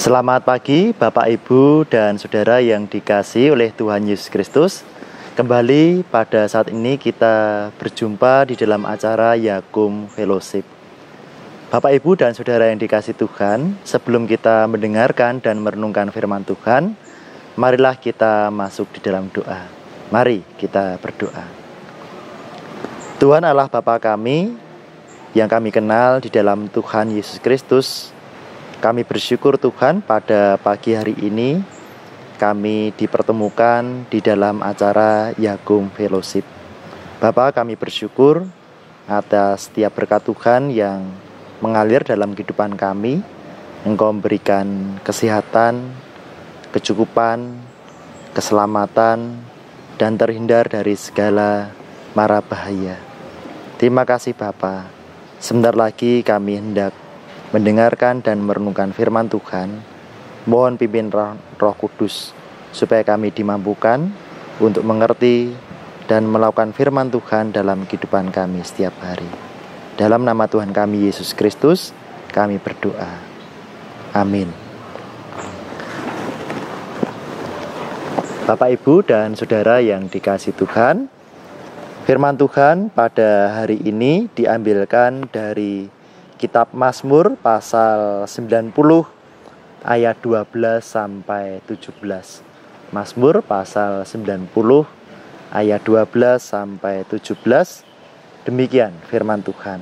Selamat pagi Bapak Ibu dan Saudara yang dikasihi oleh Tuhan Yesus Kristus. Kembali pada saat ini kita berjumpa di dalam acara Yakum Fellowship. Bapak Ibu dan Saudara yang dikasihi Tuhan, sebelum kita mendengarkan dan merenungkan firman Tuhan, marilah kita masuk di dalam doa. Mari kita berdoa. Tuhan Allah Bapa kami yang kami kenal di dalam Tuhan Yesus Kristus, kami bersyukur Tuhan pada pagi hari ini kami dipertemukan di dalam acara Yakum Fellowship. Bapa, kami bersyukur atas setiap berkat Tuhan yang mengalir dalam kehidupan kami. Engkau memberikan kesehatan, kecukupan, keselamatan, dan terhindar dari segala mara bahaya. Terima kasih Bapa. Sebentar lagi kami hendak mendengarkan dan merenungkan firman Tuhan. Mohon pimpin Roh Kudus supaya kami dimampukan untuk mengerti dan melakukan firman Tuhan dalam kehidupan kami setiap hari. Dalam nama Tuhan kami Yesus Kristus kami berdoa. Amin. Bapak, Ibu, dan Saudara yang dikasihi Tuhan, firman Tuhan pada hari ini diambilkan dari Kitab Mazmur pasal 90 ayat 12 sampai 17. Mazmur pasal 90 ayat 12 sampai 17. Demikian firman Tuhan.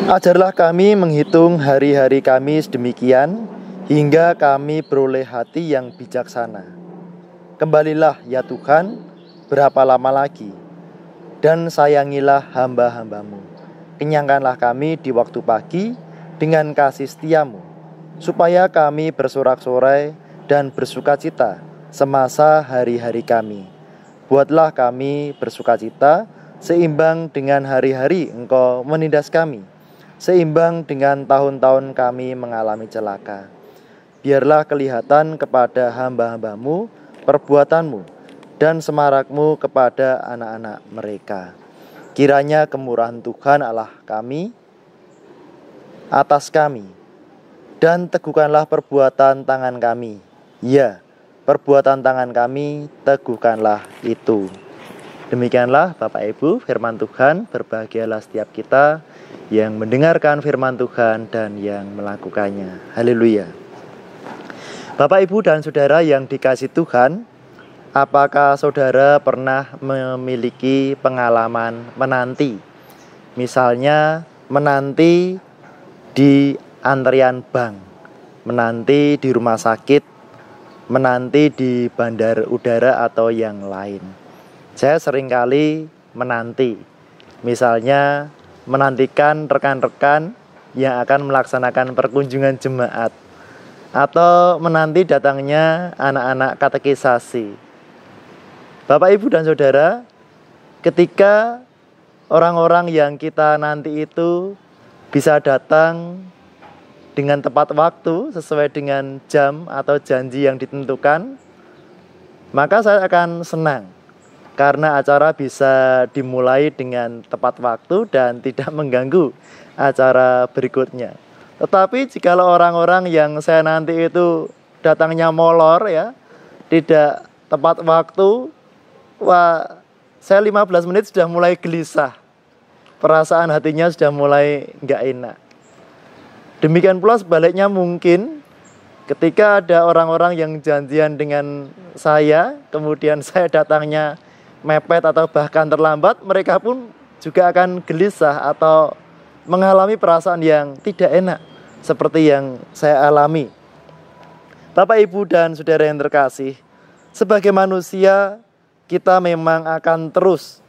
Ajarlah kami menghitung hari-hari kami sedemikian hingga kami beroleh hati yang bijaksana. Kembalilah ya Tuhan, berapa lama lagi? Dan sayangilah hamba-hambamu. Kenyangkanlah kami di waktu pagi dengan kasih setiamu, supaya kami bersorak-sorai dan bersukacita semasa hari-hari kami. Buatlah kami bersukacita seimbang dengan hari-hari Engkau menindas kami, seimbang dengan tahun-tahun kami mengalami celaka. Biarlah kelihatan kepada hamba-hambamu perbuatanmu dan semarakmu kepada anak-anak mereka. Kiranya kemurahan Tuhan Allah kami atas kami, dan teguhkanlah perbuatan tangan kami. Ya, perbuatan tangan kami, teguhkanlah itu. Demikianlah Bapak Ibu firman Tuhan. Berbahagialah setiap kita yang mendengarkan firman Tuhan dan yang melakukannya. Haleluya. Bapak, Ibu, dan Saudara yang dikasihi Tuhan, apakah saudara pernah memiliki pengalaman menanti? Misalnya menanti di antrian bank, menanti di rumah sakit, menanti di bandara udara atau yang lain. Saya seringkali menanti, misalnya menantikan rekan-rekan yang akan melaksanakan perkunjungan jemaat, atau menanti datangnya anak-anak katekisasi. Bapak, Ibu, dan Saudara, ketika orang-orang yang kita nanti itu bisa datang dengan tepat waktu sesuai dengan jam atau janji yang ditentukan, maka saya akan senang karena acara bisa dimulai dengan tepat waktu dan tidak mengganggu acara berikutnya. Tetapi jikalau orang-orang yang saya nanti itu datangnya molor, ya, tidak tepat waktu, wah, saya 15 menit sudah mulai gelisah. Perasaan hatinya sudah mulai nggak enak. Demikian pula sebaliknya mungkin ketika ada orang-orang yang janjian dengan saya, kemudian saya datangnya mepet atau bahkan terlambat, mereka pun juga akan gelisah atau mengalami perasaan yang tidak enak seperti yang saya alami. Bapak, Ibu, dan Saudara yang terkasih, sebagai manusia kita memang akan terus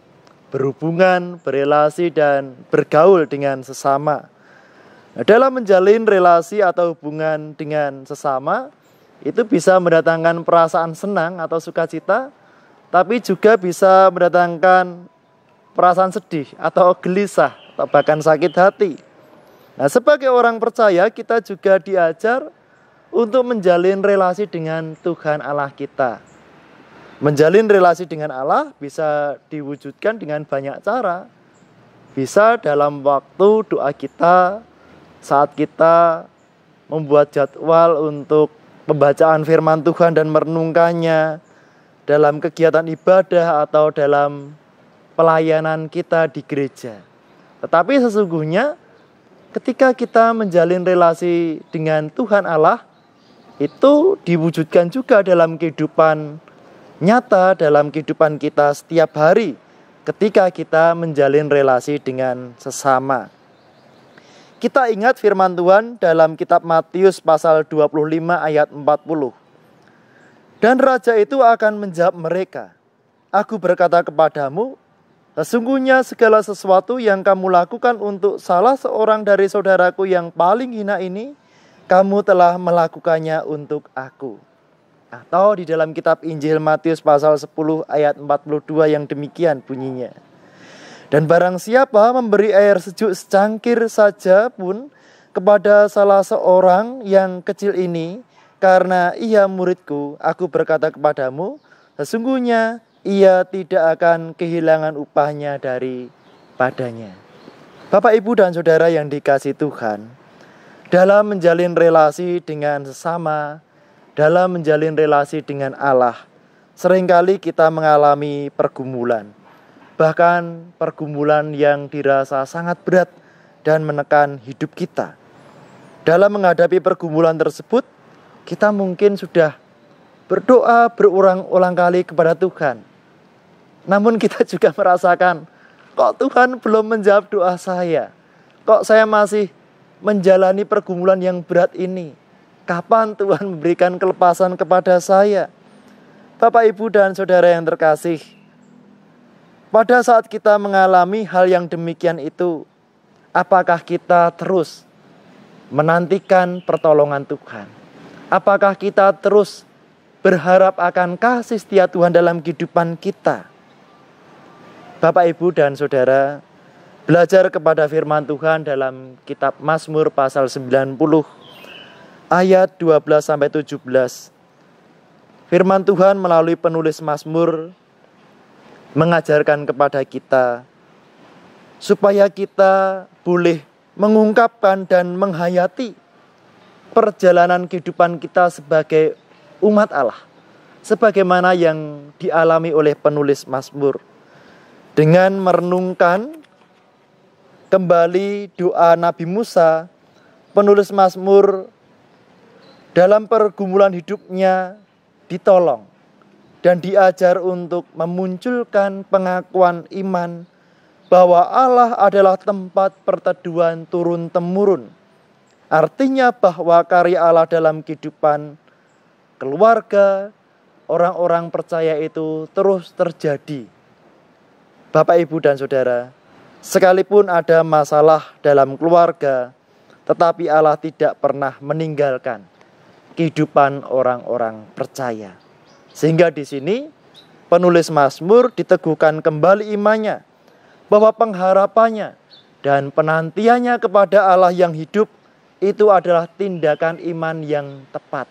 berhubungan, berelasi, dan bergaul dengan sesama. Dalam menjalin relasi atau hubungan dengan sesama, itu bisa mendatangkan perasaan senang atau sukacita, tapi juga bisa mendatangkan perasaan sedih atau gelisah, atau bahkan sakit hati. Nah, sebagai orang percaya, kita juga diajar untuk menjalin relasi dengan Tuhan Allah kita. Menjalin relasi dengan Allah bisa diwujudkan dengan banyak cara. Bisa dalam waktu doa kita, saat kita membuat jadwal untuk pembacaan firman Tuhan dan merenungkannya dalam kegiatan ibadah atau dalam pelayanan kita di gereja. Tetapi sesungguhnya ketika kita menjalin relasi dengan Tuhan Allah, itu diwujudkan juga dalam kehidupan nyata, dalam kehidupan kita setiap hari ketika kita menjalin relasi dengan sesama. Kita ingat firman Tuhan dalam kitab Matius pasal 25 ayat 40. Dan raja itu akan menjawab mereka, "Aku berkata kepadamu, sesungguhnya segala sesuatu yang kamu lakukan untuk salah seorang dari saudaraku yang paling hina ini, kamu telah melakukannya untuk aku." Atau di dalam kitab Injil Matius pasal 10 ayat 42 yang demikian bunyinya. Dan barang siapa memberi air sejuk secangkir saja pun kepada salah seorang yang kecil ini, karena ia muridku, aku berkata kepadamu, sesungguhnya ia tidak akan kehilangan upahnya daripadanya. Bapak, Ibu, dan Saudara yang dikasihi Tuhan, dalam menjalin relasi dengan sesama, dalam menjalin relasi dengan Allah, seringkali kita mengalami pergumulan. Bahkan pergumulan yang dirasa sangat berat dan menekan hidup kita. Dalam menghadapi pergumulan tersebut, kita mungkin sudah berdoa berulang-ulang kali kepada Tuhan. Namun kita juga merasakan, kok Tuhan belum menjawab doa saya? Kok saya masih menjalani pergumulan yang berat ini? Kapan Tuhan memberikan kelepasan kepada saya? Bapak, Ibu, dan Saudara yang terkasih, pada saat kita mengalami hal yang demikian itu, apakah kita terus menantikan pertolongan Tuhan? Apakah kita terus berharap akan kasih setia Tuhan dalam kehidupan kita? Bapak, Ibu, dan Saudara, belajar kepada firman Tuhan dalam kitab Mazmur pasal 90 ayat 12-17. Firman Tuhan melalui penulis Mazmur mengajarkan kepada kita supaya kita boleh mengungkapkan dan menghayati perjalanan kehidupan kita sebagai umat Allah, sebagaimana yang dialami oleh penulis Mazmur, dengan merenungkan kembali doa Nabi Musa. Penulis Mazmur dalam pergumulan hidupnya ditolong dan diajar untuk memunculkan pengakuan iman bahwa Allah adalah tempat perteduhan turun-temurun. Artinya bahwa karya Allah dalam kehidupan keluarga, orang-orang percaya itu terus terjadi. Bapak, Ibu, dan Saudara, sekalipun ada masalah dalam keluarga, tetapi Allah tidak pernah meninggalkan kehidupan orang-orang percaya. Sehingga di sini penulis Mazmur diteguhkan kembali imannya bahwa pengharapannya dan penantiannya kepada Allah yang hidup itu adalah tindakan iman yang tepat,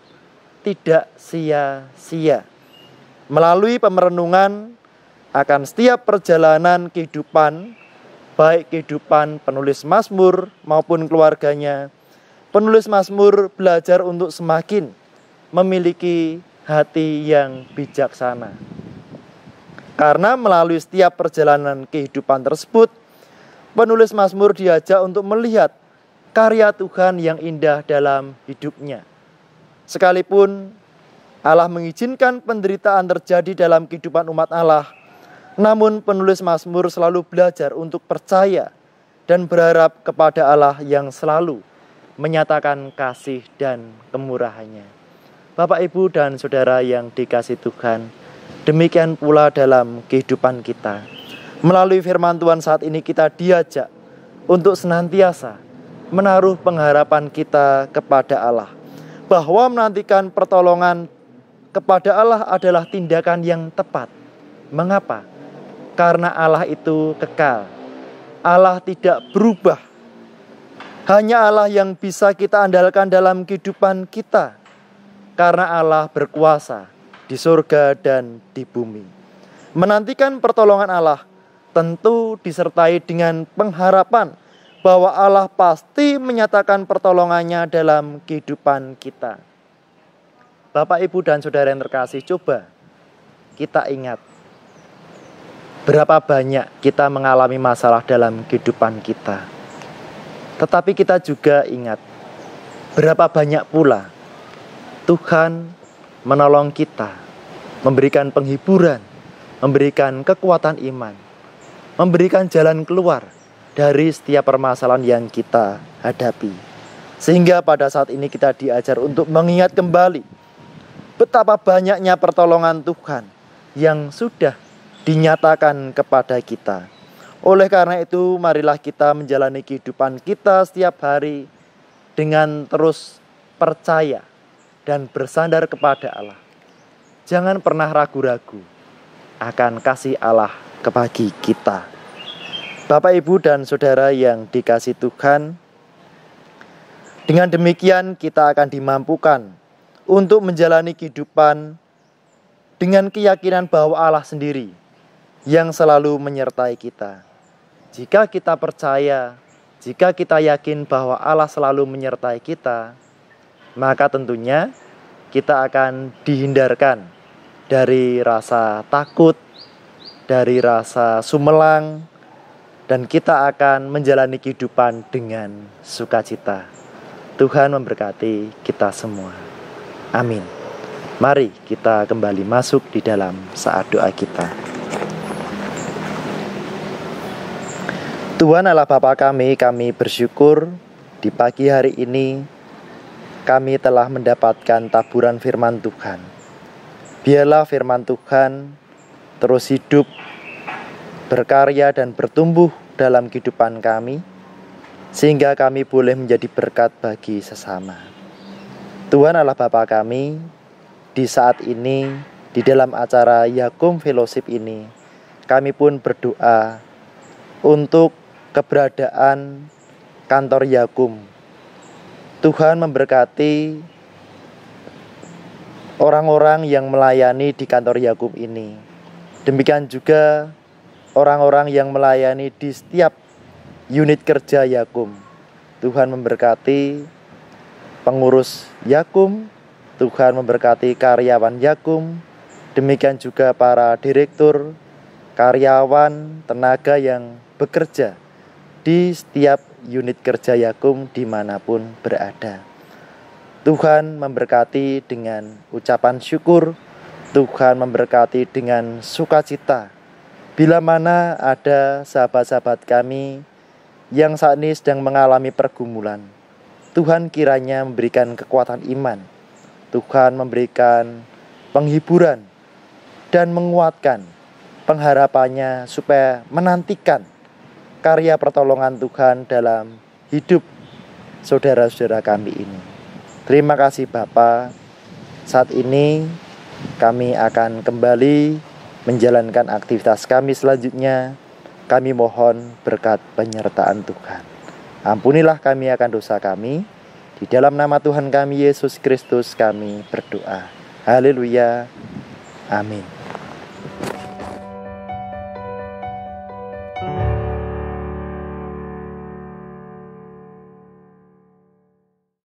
tidak sia-sia. Melalui pemerenungan akan setiap perjalanan kehidupan, baik kehidupan penulis Mazmur maupun keluarganya, penulis Mazmur belajar untuk semakin memiliki hati yang bijaksana. Karena melalui setiap perjalanan kehidupan tersebut, penulis Mazmur diajak untuk melihat karya Tuhan yang indah dalam hidupnya. Sekalipun Allah mengizinkan penderitaan terjadi dalam kehidupan umat Allah, namun penulis Mazmur selalu belajar untuk percaya dan berharap kepada Allah yang selalu menyatakan kasih dan kemurahannya. Bapak, Ibu, dan Saudara yang dikasihi Tuhan, demikian pula dalam kehidupan kita. Melalui firman Tuhan saat ini kita diajak untuk senantiasa menaruh pengharapan kita kepada Allah, bahwa menantikan pertolongan kepada Allah adalah tindakan yang tepat. Mengapa? Karena Allah itu kekal. Allah tidak berubah. Hanya Allah yang bisa kita andalkan dalam kehidupan kita. Karena Allah berkuasa di surga dan di bumi. Menantikan pertolongan Allah tentu disertai dengan pengharapan bahwa Allah pasti menyatakan pertolongannya dalam kehidupan kita. Bapak, Ibu, dan Saudara yang terkasih, coba kita ingat berapa banyak kita mengalami masalah dalam kehidupan kita. Tetapi kita juga ingat berapa banyak pula Tuhan menolong kita, memberikan penghiburan, memberikan kekuatan iman, memberikan jalan keluar dari setiap permasalahan yang kita hadapi. Sehingga pada saat ini kita diajar untuk mengingat kembali betapa banyaknya pertolongan Tuhan yang sudah dinyatakan kepada kita. Oleh karena itu, marilah kita menjalani kehidupan kita setiap hari dengan terus percaya dan bersandar kepada Allah. Jangan pernah ragu-ragu akan kasih Allah kepada kita. Bapak, Ibu, dan Saudara yang dikasihi Tuhan, dengan demikian kita akan dimampukan untuk menjalani kehidupan dengan keyakinan bahwa Allah sendiri yang selalu menyertai kita. Jika kita percaya, jika kita yakin bahwa Allah selalu menyertai kita, maka tentunya kita akan dihindarkan dari rasa takut, dari rasa sumelang, dan kita akan menjalani kehidupan dengan sukacita. Tuhan memberkati kita semua. Amin. Mari kita kembali masuk di dalam saat doa kita. Tuhan Allah Bapa kami bersyukur di pagi hari ini kami telah mendapatkan taburan firman Tuhan. Biarlah firman Tuhan terus hidup, berkarya dan bertumbuh dalam kehidupan kami, sehingga kami boleh menjadi berkat bagi sesama. Tuhan Allah Bapa kami, di saat ini, di dalam acara Yakum Fellowship ini, kami pun berdoa untuk keberadaan kantor Yakum. Tuhan memberkati orang-orang yang melayani di kantor Yakum ini. Demikian juga orang-orang yang melayani di setiap unit kerja Yakum. Tuhan memberkati pengurus Yakum, Tuhan memberkati karyawan Yakum, demikian juga para direktur, karyawan, tenaga yang bekerja di setiap unit kerja Yakum dimanapun berada. Tuhan memberkati dengan ucapan syukur, Tuhan memberkati dengan sukacita. Bila mana ada sahabat-sahabat kami yang saat ini sedang mengalami pergumulan, Tuhan kiranya memberikan kekuatan iman, Tuhan memberikan penghiburan dan menguatkan pengharapannya supaya menantikan karya pertolongan Tuhan dalam hidup saudara-saudara kami ini. Terima kasih Bapa. Saat ini kami akan kembali menjalankan aktivitas kami selanjutnya. Kami mohon berkat penyertaan Tuhan. Ampunilah kami akan dosa kami. Di dalam nama Tuhan kami Yesus Kristus kami berdoa. Haleluya. Amin.